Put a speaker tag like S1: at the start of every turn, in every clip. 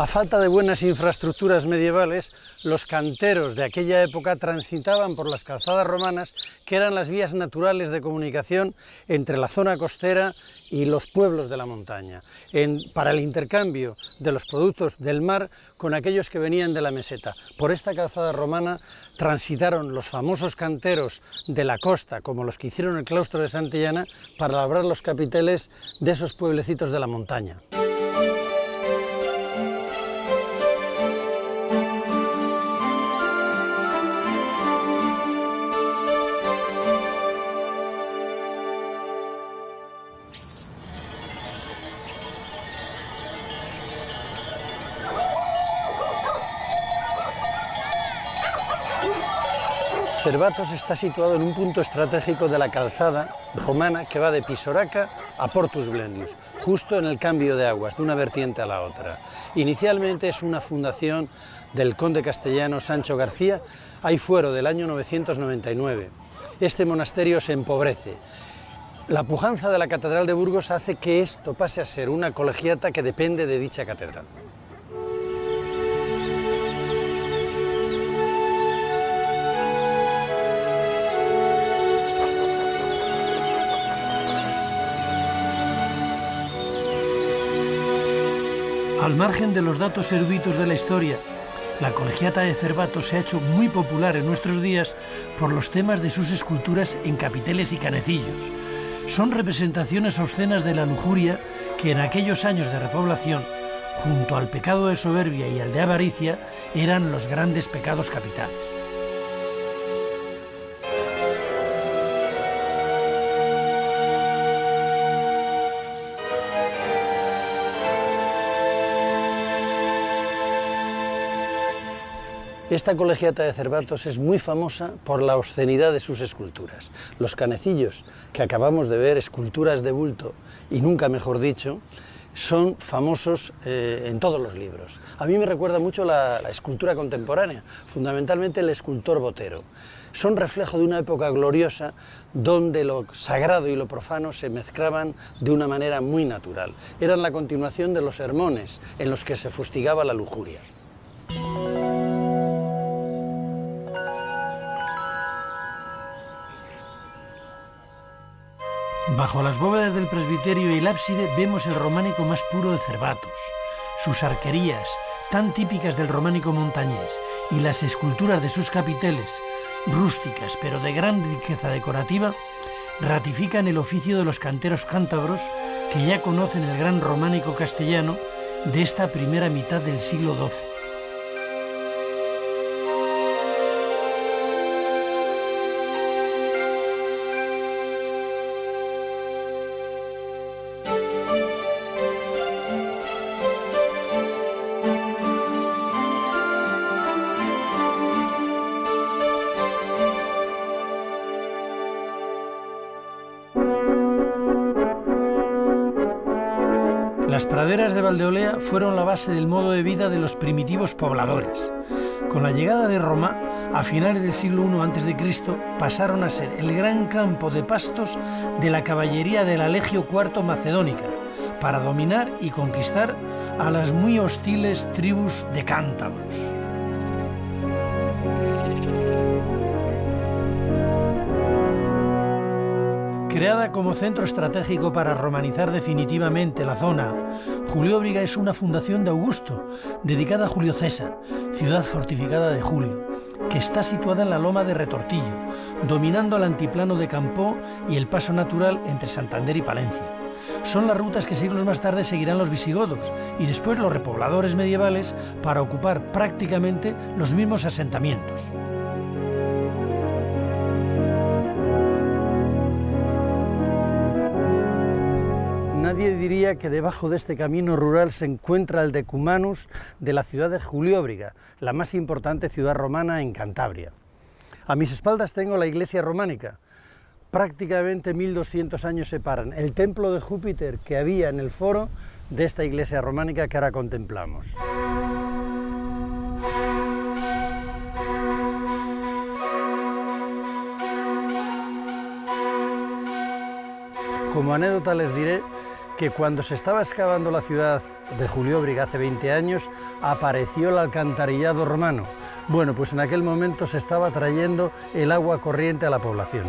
S1: A falta de buenas infraestructuras medievales, los canteros de aquella época transitaban por las calzadas romanas, que eran las vías naturales de comunicación entre la zona costera y los pueblos de la montaña, para el intercambio de los productos del mar con aquellos que venían de la meseta. Por esta calzada romana transitaron los famosos canteros de la costa, como los que hicieron el claustro de Santillana, para labrar los capiteles de esos pueblecitos de la montaña. Cervatos está situado en un punto estratégico de la calzada romana que va de Pisoraca a Portus Blendius, justo en el cambio de aguas de una vertiente a la otra. Inicialmente es una fundación del conde castellano Sancho García, hay fuero del año 999. Este monasterio se empobrece. La pujanza de la Catedral de Burgos hace que esto pase a ser una colegiata que depende de dicha catedral.
S2: Al margen de los datos eruditos de la historia, la colegiata de Cervatos se ha hecho muy popular en nuestros días por los temas de sus esculturas en capiteles y canecillos. Son representaciones obscenas de la lujuria que en aquellos años de repoblación, junto al pecado de soberbia y al de avaricia, eran los grandes pecados capitales.
S1: Esta colegiata de Cervatos es muy famosa por la obscenidad de sus esculturas. Los canecillos que acabamos de ver, esculturas de bulto y nunca mejor dicho, son famosos en todos los libros. A mí me recuerda mucho la escultura contemporánea, fundamentalmente el escultor Botero. Son reflejo de una época gloriosa donde lo sagrado y lo profano se mezclaban de una manera muy natural. Eran la continuación de los sermones en los que se fustigaba la lujuria.
S2: Bajo las bóvedas del presbiterio y el ábside vemos el románico más puro de Cervatos, sus arquerías, tan típicas del románico montañés, y las esculturas de sus capiteles, rústicas pero de gran riqueza decorativa, ratifican el oficio de los canteros cántabros que ya conocen el gran románico castellano de esta primera mitad del siglo XII. Las praderas de Valdeolea fueron la base del modo de vida de los primitivos pobladores. Con la llegada de Roma, a finales del siglo I a.C., pasaron a ser el gran campo de pastos de la caballería de la Legio IV Macedónica, para dominar y conquistar a las muy hostiles tribus de cántabros. Creada como centro estratégico para romanizar definitivamente la zona, Julióbriga es una fundación de Augusto, dedicada a Julio César, ciudad fortificada de Julio, que está situada en la loma de Retortillo, dominando el antiplano de Campó y el paso natural entre Santander y Palencia. Son las rutas que siglos más tarde seguirán los visigodos y después los repobladores medievales para ocupar prácticamente los mismos asentamientos.
S1: Nadie diría que debajo de este camino rural se encuentra el decumanus de la ciudad de Julióbriga, la más importante ciudad romana en Cantabria. A mis espaldas tengo la iglesia románica. Prácticamente 1200 años separan el templo de Júpiter que había en el foro de esta iglesia románica que ahora contemplamos. Como anécdota les diré que cuando se estaba excavando la ciudad de Julióbriga hace 20 años, apareció el alcantarillado romano. Bueno, pues en aquel momento se estaba trayendo el agua corriente a la población.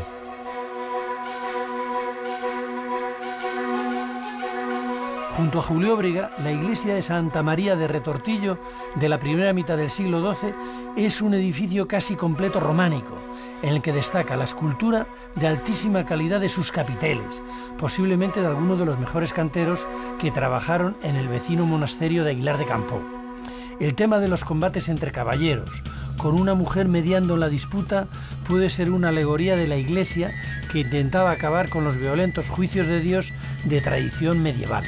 S2: Junto a Julióbriga, la iglesia de Santa María de Retortillo, de la primera mitad del siglo XII, es un edificio casi completo románico, en el que destaca la escultura de altísima calidad de sus capiteles, posiblemente de alguno de los mejores canteros que trabajaron en el vecino monasterio de Aguilar de Campoo. El tema de los combates entre caballeros, con una mujer mediando en la disputa, puede ser una alegoría de la Iglesia que intentaba acabar con los violentos juicios de Dios de tradición medieval.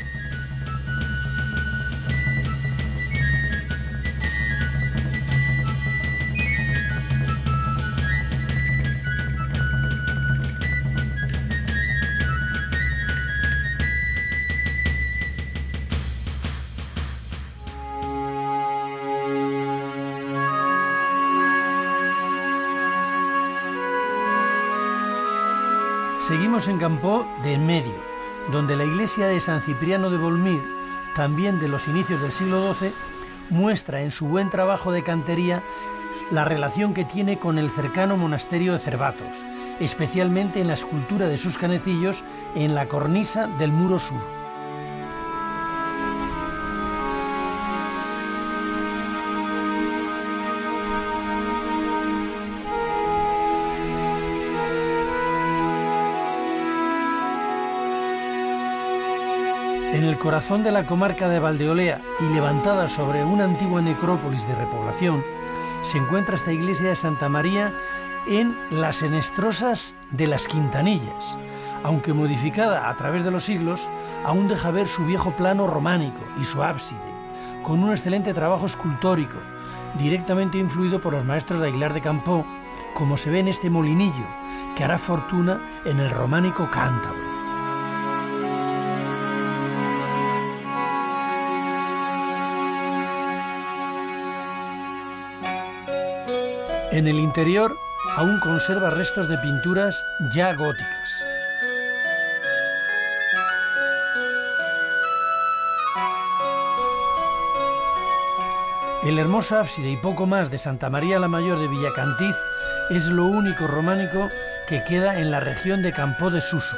S2: Seguimos en Campoo de en medio, donde la iglesia de San Cipriano de Volmir, también de los inicios del siglo XII, muestra en su buen trabajo de cantería la relación que tiene con el cercano monasterio de Cervatos, especialmente en la escultura de sus canecillos en la cornisa del muro sur. En el corazón de la comarca de Valdeolea y levantada sobre una antigua necrópolis de repoblación, se encuentra esta iglesia de Santa María en las Enestrosas de las Quintanillas. Aunque modificada a través de los siglos, aún deja ver su viejo plano románico y su ábside, con un excelente trabajo escultórico, directamente influido por los maestros de Aguilar de Campoo, como se ve en este molinillo, que hará fortuna en el románico cántabro. En el interior aún conserva restos de pinturas ya góticas. El hermoso ábside y poco más de Santa María la Mayor de Villacantiz es lo único románico que queda en la región de Campoo de Suso.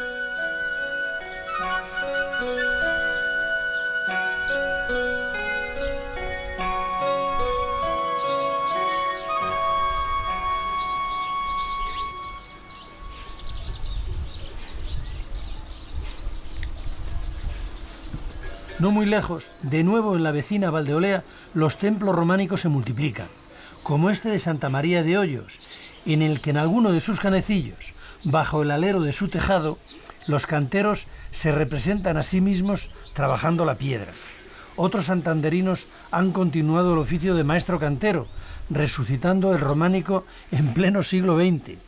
S2: No muy lejos, de nuevo en la vecina Valdeolea, los templos románicos se multiplican, como este de Santa María de Hoyos, en el que en alguno de sus canecillos, bajo el alero de su tejado, los canteros se representan a sí mismos trabajando la piedra. Otros santanderinos han continuado el oficio de maestro cantero, resucitando el románico en pleno siglo XX.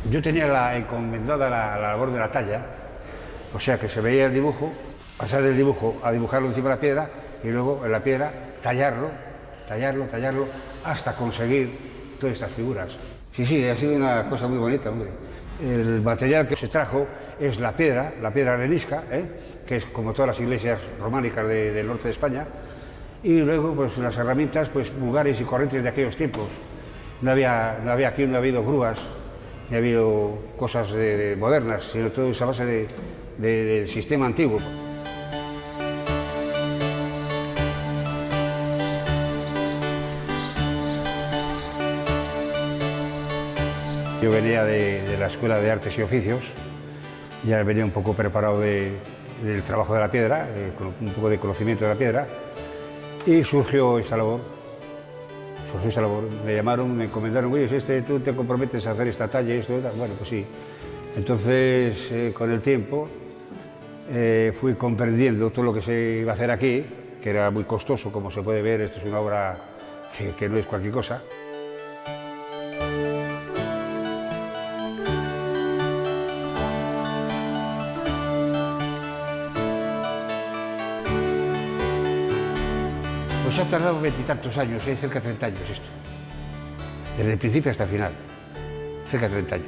S3: Yo tenía encomendada la labor de la talla, o sea que se veía el dibujo, pasar del dibujo a dibujarlo encima de la piedra y luego en la piedra tallarlo, hasta conseguir todas estas figuras. Sí, ha sido una cosa muy bonita, hombre. El material que se trajo es la piedra arenisca, que es como todas las iglesias románicas del norte de España, y luego pues las herramientas pues vulgares y corrientes de aquellos tiempos. No había habido grúas, ni ha habido cosas modernas, sino todo esa base del sistema antiguo. Yo venía de la Escuela de Artes y Oficios, ya venía un poco preparado del trabajo de la piedra, con un poco de conocimiento de la piedra, y surgió esta labor. Me llamaron, me encomendaron, oye, tú te comprometes a hacer esta talla y esto y tal. Bueno, pues sí. Entonces, con el tiempo, fui comprendiendo todo lo que se iba a hacer aquí, que era muy costoso, como se puede ver. Esto es una obra que no es cualquier cosa. Pues ha tardado 20 y tantos años, cerca de 30 años esto. Desde el principio hasta el final, cerca de 30 años.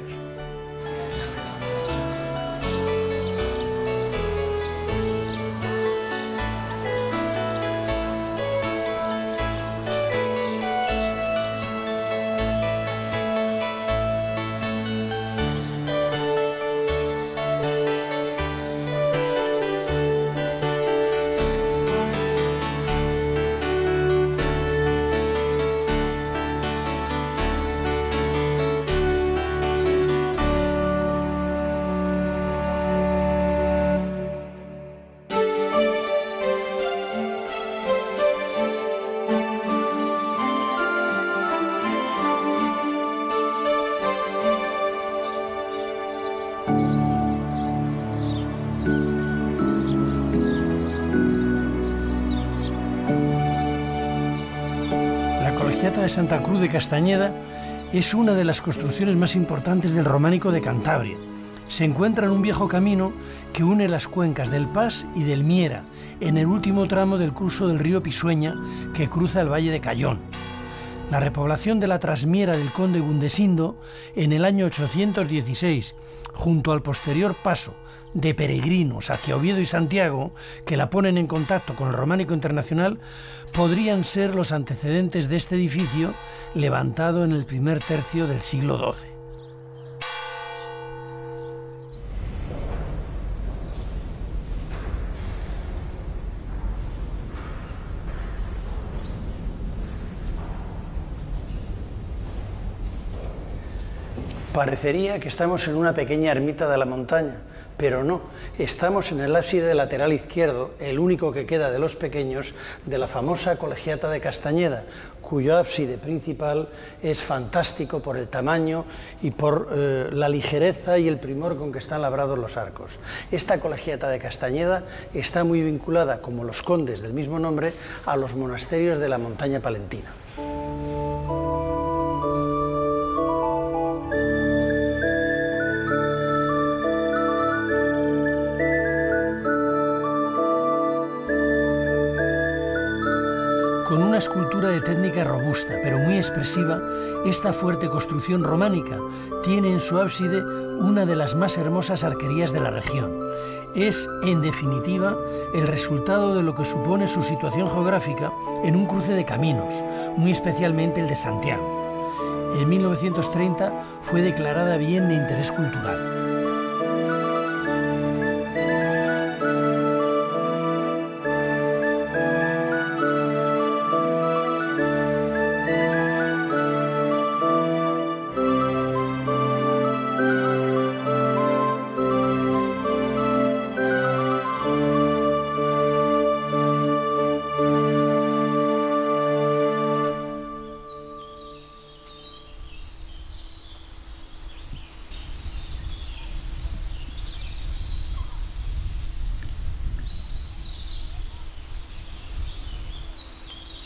S2: Colegiata de Santa Cruz de Castañeda es una de las construcciones más importantes del románico de Cantabria. Se encuentra en un viejo camino que une las cuencas del Pas y del Miera, en el último tramo del curso del río Pisueña que cruza el valle de Cayón. La repoblación de la trasmiera del conde Gundesindo en el año 816, junto al posterior paso de peregrinos hacia Oviedo y Santiago, que la ponen en contacto con el románico internacional, podrían ser los antecedentes de este edificio levantado en el primer tercio del siglo XII.
S1: Parecería que estamos en una pequeña ermita de la montaña, pero no, estamos en el ábside lateral izquierdo, el único que queda de los pequeños, de la famosa Colegiata de Castañeda, cuyo ábside principal es fantástico por el tamaño y por la ligereza y el primor con que están labrados los arcos. Esta Colegiata de Castañeda está muy vinculada, como los condes del mismo nombre, a los monasterios de la montaña palentina.
S2: Con una escultura de técnica robusta, pero muy expresiva, esta fuerte construcción románica tiene en su ábside una de las más hermosas arquerías de la región. Es, en definitiva, el resultado de lo que supone su situación geográfica en un cruce de caminos, muy especialmente el de Santiago. En 1930 fue declarada bien de interés cultural.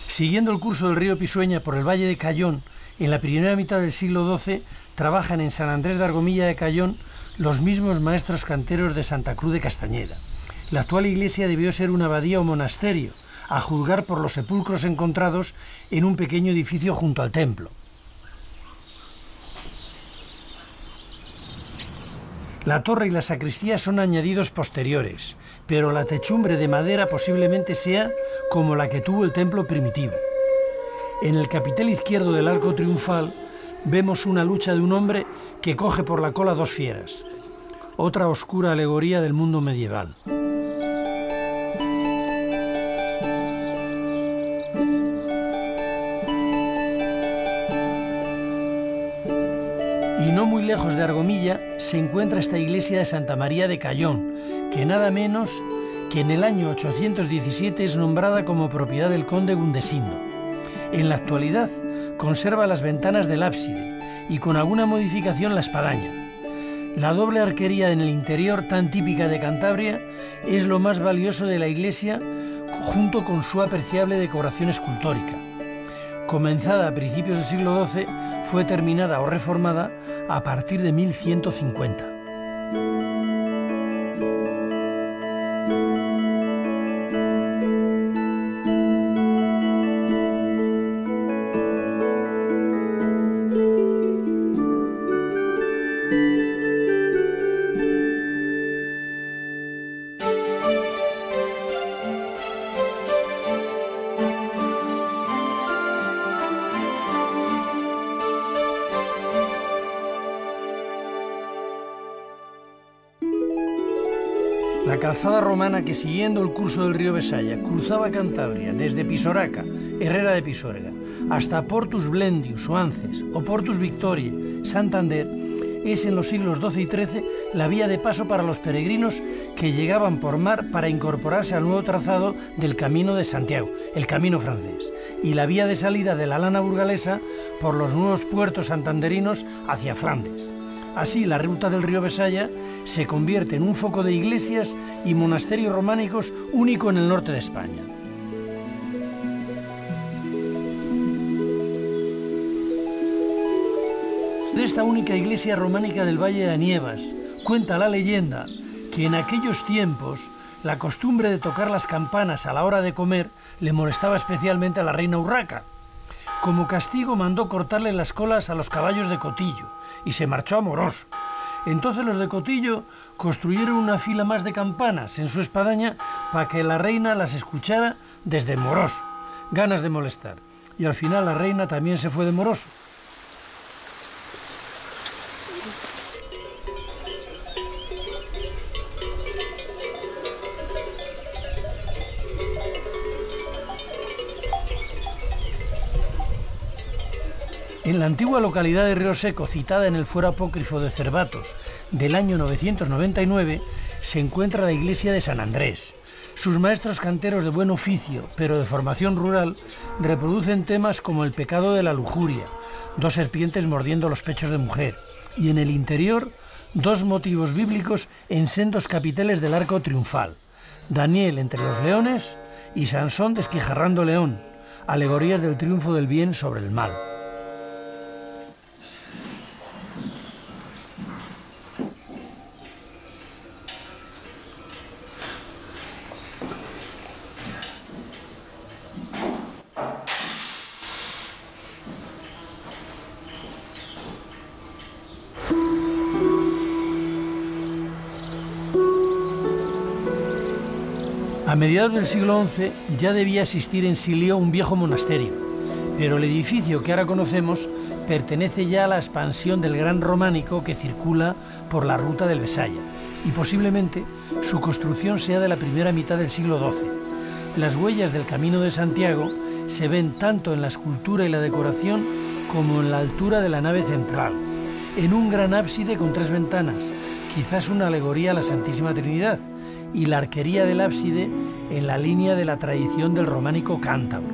S2: Siguiendo el curso del río Pisueña por el valle de Cayón, en la primera mitad del siglo XII trabajan en San Andrés de Argomilla de Cayón los mismos maestros canteros de Santa Cruz de Castañeda. La actual iglesia debió ser una abadía o monasterio, a juzgar por los sepulcros encontrados en un pequeño edificio junto al templo. La torre y la sacristía son añadidos posteriores, pero la techumbre de madera posiblemente sea como la que tuvo el templo primitivo. En el capitel izquierdo del arco triunfal vemos una lucha de un hombre que coge por la cola dos fieras, otra oscura alegoría del mundo medieval. Y no muy lejos de Argomilla se encuentra esta iglesia de Santa María de Cayón, que nada menos que en el año 817 es nombrada como propiedad del conde Gundesindo. En la actualidad conserva las ventanas del ábside y con alguna modificación la espadaña. La doble arquería en el interior, tan típica de Cantabria, es lo más valioso de la iglesia, junto con su apreciable decoración escultórica. Comenzada a principios del siglo XII, fue terminada o reformada a partir de 1150. La calzada romana que, siguiendo el curso del río Besaya, cruzaba Cantabria desde Pisoraca, Herrera de Pisuerga, hasta Portus Blendius o Ances o Portus Victoriae, Santander, es en los siglos XII y XIII la vía de paso para los peregrinos que llegaban por mar para incorporarse al nuevo trazado del Camino de Santiago, el Camino francés, y la vía de salida de la lana burgalesa por los nuevos puertos santanderinos hacia Flandes. Así, la ruta del río Besaya se convierte en un foco de iglesias y monasterios románicos único en el norte de España. de esta única iglesia románica del Valle de Anievas, cuenta la leyenda que en aquellos tiempos la costumbre de tocar las campanas a la hora de comer le molestaba especialmente a la reina Urraca. Como castigo mandó cortarle las colas a los caballos de Cotillo y se marchó a Morós. Entonces los de Cotillo construyeron una fila más de campanas en su espadaña para que la reina las escuchara desde Morós. Ganas de molestar. Y al final la reina también se fue de Morós. En la antigua localidad de Río Seco, citada en el Fuero Apócrifo de Cervatos del año 999, se encuentra la iglesia de San Andrés. Sus maestros canteros de buen oficio, pero de formación rural, reproducen temas como el pecado de la lujuria, dos serpientes mordiendo los pechos de mujer, y en el interior, dos motivos bíblicos en sendos capiteles del arco triunfal: Daniel entre los leones y Sansón desquijarrando león, alegorías del triunfo del bien sobre el mal. A mediados del siglo XI ya debía existir en Silio un viejo monasterio, pero el edificio que ahora conocemos pertenece ya a la expansión del gran románico que circula por la ruta del Besaya, y posiblemente su construcción sea de la primera mitad del siglo XII. Las huellas del Camino de Santiago se ven tanto en la escultura y la decoración como en la altura de la nave central, en un gran ábside con 3 ventanas, quizás una alegoría a la Santísima Trinidad, y la arquería del ábside en la línea de la tradición del románico cántabro.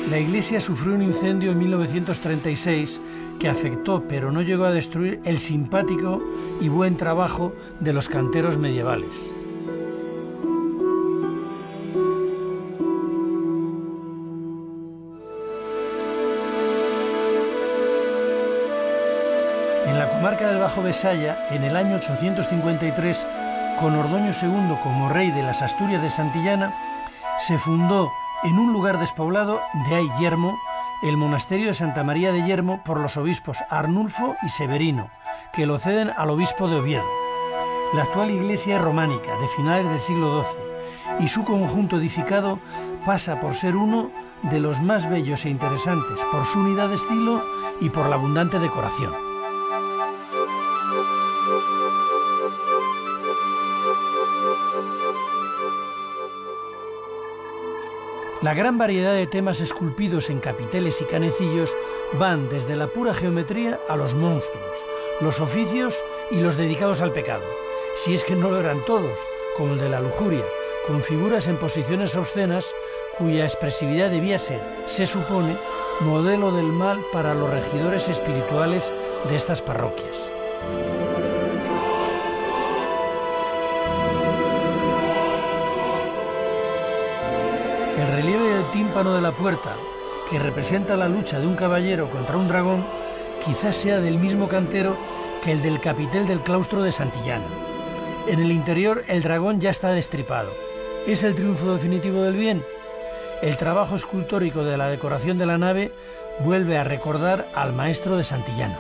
S2: La iglesia sufrió un incendio en 1936 que afectó, pero no llegó a destruir, el simpático y buen trabajo de los canteros medievales. En la comarca del Bajo Besaya, en el año 853, con Ordoño II como rey de las Asturias de Santillana, se fundó en un lugar despoblado, de ahí Yermo, el monasterio de Santa María de Yermo por los obispos Arnulfo y Severino, que lo ceden al obispo de Oviedo. La actual iglesia es románica, de finales del siglo XII, y su conjunto edificado pasa por ser uno de los más bellos e interesantes por su unidad de estilo y por la abundante decoración. La gran variedad de temas esculpidos en capiteles y canecillos van desde la pura geometría a los monstruos, los oficios y los dedicados al pecado, si es que no lo eran todos, como el de la lujuria, con figuras en posiciones obscenas cuya expresividad debía ser, se supone, modelo del mal para los regidores espirituales de estas parroquias. El relieve del tímpano de la puerta, que representa la lucha de un caballero contra un dragón, quizás sea del mismo cantero que el del capitel del claustro de Santillana. En el interior el dragón ya está destripado. ¿Es el triunfo definitivo del bien? El trabajo escultórico de la decoración de la nave vuelve a recordar al maestro de Santillana.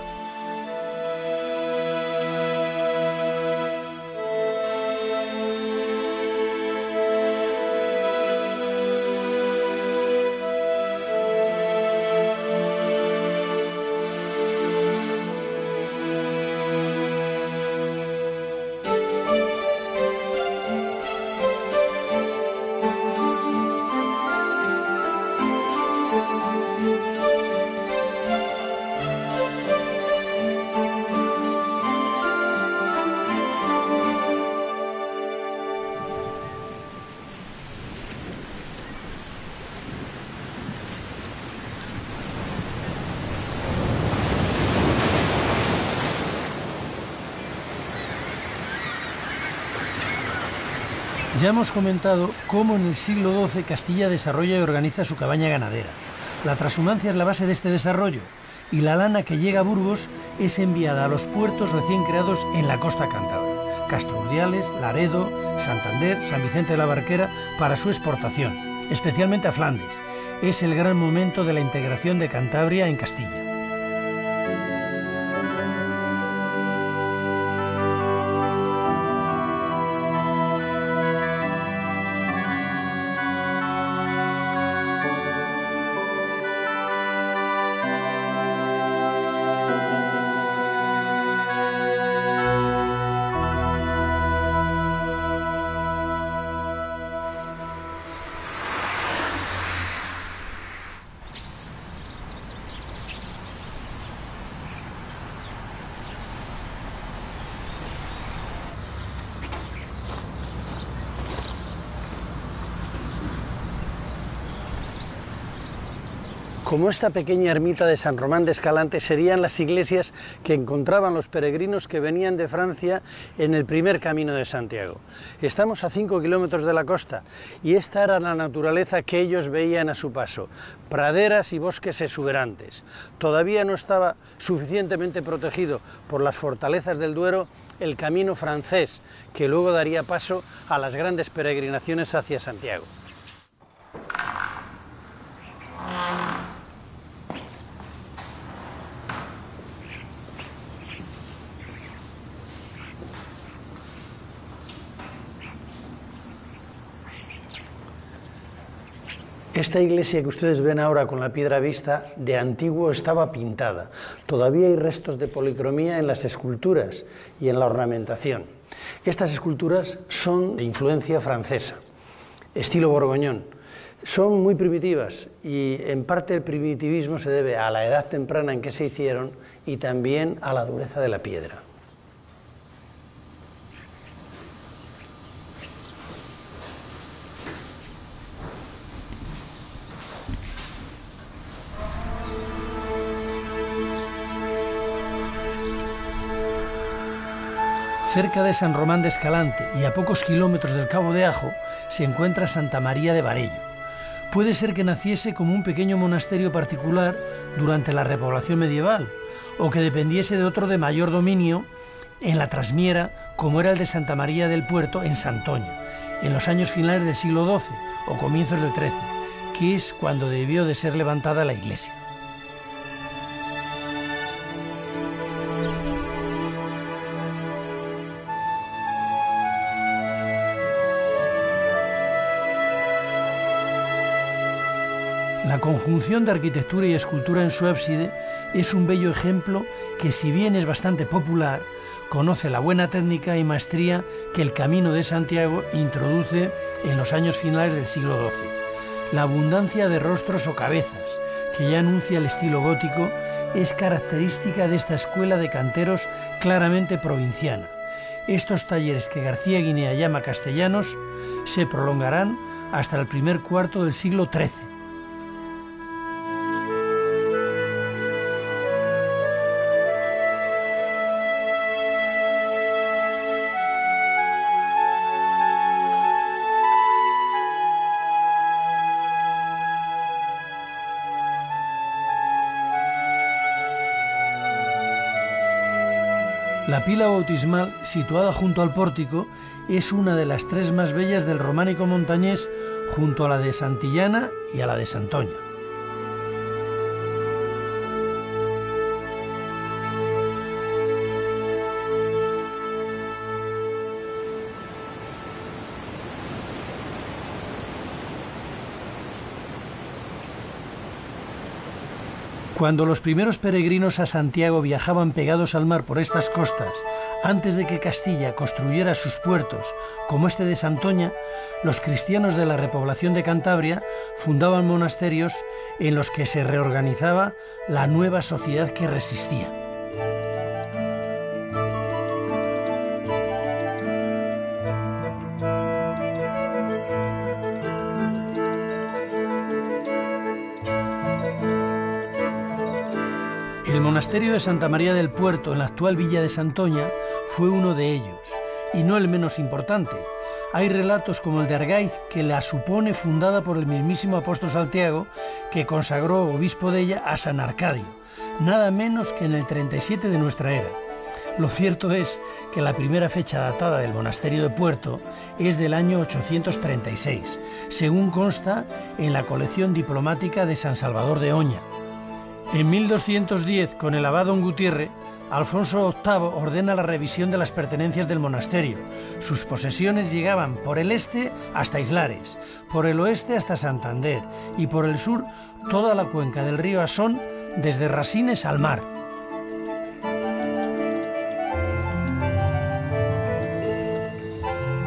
S2: Ya hemos comentado cómo en el siglo XII Castilla desarrolla y organiza su cabaña ganadera. La trashumancia es la base de este desarrollo y la lana que llega a Burgos es enviada a los puertos recién creados en la costa cántabra, Castro-Urdiales, Laredo, Santander, San Vicente de la Barquera, para su exportación, especialmente a Flandes. Es el gran momento de la integración de Cantabria en Castilla.
S1: Como esta pequeña ermita de San Román de Escalante serían las iglesias que encontraban los peregrinos que venían de Francia en el primer Camino de Santiago. Estamos a 5 kilómetros de la costa y esta era la naturaleza que ellos veían a su paso, praderas y bosques exuberantes. Todavía no estaba suficientemente protegido por las fortalezas del Duero el camino francés, que luego daría paso a las grandes peregrinaciones hacia Santiago. Esta iglesia que ustedes ven ahora con la piedra vista, de antiguo estaba pintada. Todavía hay restos de policromía en las esculturas y en la ornamentación. Estas esculturas son de influencia francesa, estilo borgoñón. Son muy primitivas y en parte el primitivismo se debe a la edad temprana en que se hicieron y también a la dureza de la piedra.
S2: Cerca de San Román de Escalante y a pocos kilómetros del Cabo de Ajo se encuentra Santa María de Varello. Puede ser que naciese como un pequeño monasterio particular durante la repoblación medieval o que dependiese de otro de mayor dominio en la Trasmiera, como era el de Santa María del Puerto en Santoña, en los años finales del siglo XII o comienzos del XIII, que es cuando debió de ser levantada la iglesia. La conjunción de arquitectura y escultura en su ábside es un bello ejemplo que, si bien es bastante popular, conoce la buena técnica y maestría que el Camino de Santiago introduce en los años finales del siglo XII. La abundancia de rostros o cabezas, que ya anuncia el estilo gótico, es característica de esta escuela de canteros claramente provinciana. Estos talleres que García Guinea llama castellanos se prolongarán hasta el primer cuarto del siglo XIII. La pila bautismal, situada junto al pórtico, es una de las tres más bellas del románico montañés, junto a la de Santillana y a la de Santoña. Cuando los primeros peregrinos a Santiago viajaban pegados al mar por estas costas, antes de que Castilla construyera sus puertos, como este de Santoña, los cristianos de la repoblación de Cantabria fundaban monasterios en los que se reorganizaba la nueva sociedad que resistía. El monasterio de Santa María del Puerto, en la actual villa de Santoña, fue uno de ellos, y no el menos importante. Hay relatos como el de Argaiz que la supone fundada por el mismísimo apóstol Santiago, que consagró obispo de ella a San Arcadio, nada menos que en el 37 de nuestra era. Lo cierto es que la primera fecha datada del monasterio de Puerto es del año 836, según consta en la colección diplomática de San Salvador de Oña. En 1210, con el abad don Gutiérrez, Alfonso VIII ordena la revisión de las pertenencias del monasterio. Sus posesiones llegaban por el este hasta Islares, por el oeste hasta Santander y por el sur toda la cuenca del río Asón desde Rasines al mar.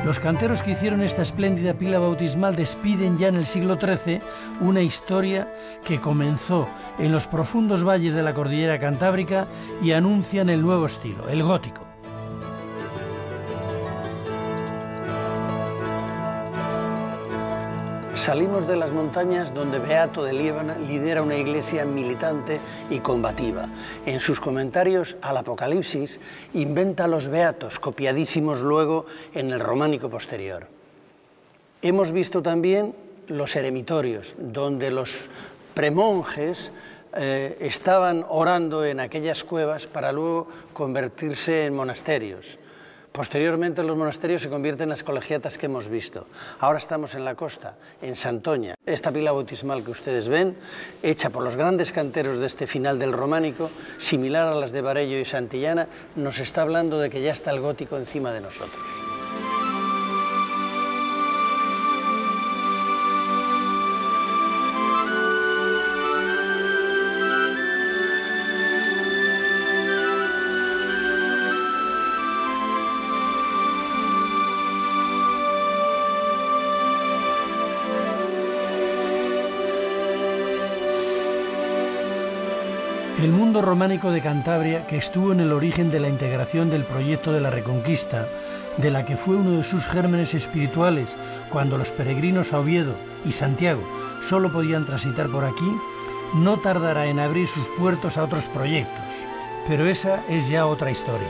S2: Los canteros que hicieron esta espléndida pila bautismal despiden ya en el siglo XIII una historia que comenzó en los profundos valles de la cordillera cantábrica y anuncian el nuevo estilo, el gótico.
S1: Salimos de las montañas donde Beato de Liébana lidera una iglesia militante y combativa. En sus comentarios al Apocalipsis inventa los beatos, copiadísimos luego en el románico posterior. Hemos visto también los eremitorios, donde los premonjes estaban orando en aquellas cuevas para luego convertirse en monasterios. Posteriormente los monasterios se convierten en las colegiatas que hemos visto. Ahora estamos en la costa, en Santoña. Esta pila bautismal que ustedes ven, hecha por los grandes canteros de este final del románico, similar a las de Barello y Santillana, nos está hablando de que ya está el gótico encima de nosotros.
S2: El mundo románico de Cantabria, que estuvo en el origen de la integración del proyecto de la Reconquista, de la que fue uno de sus gérmenes espirituales cuando los peregrinos a Oviedo y Santiago solo podían transitar por aquí, no tardará en abrir sus puertos a otros proyectos. Pero esa es ya otra historia.